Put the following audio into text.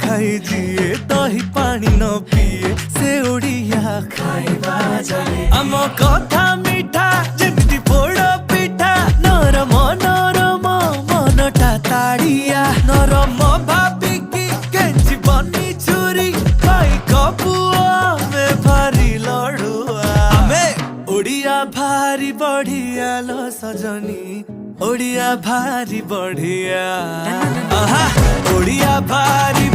खाई जिए दही पानी न पिए से ओडिया खाइबा जाने आम कथा मिठा जेमिति पोड़ पिठा नरम नरम मनटा ताड़िया नरम भाबिकी केंची बनी चुरी भाई कपुआ में भारी लड़ुआ आमे ओडिया भारी बढ़िया लो सजनी ओडिया भारी बढ़िया आहा ओडिया भारी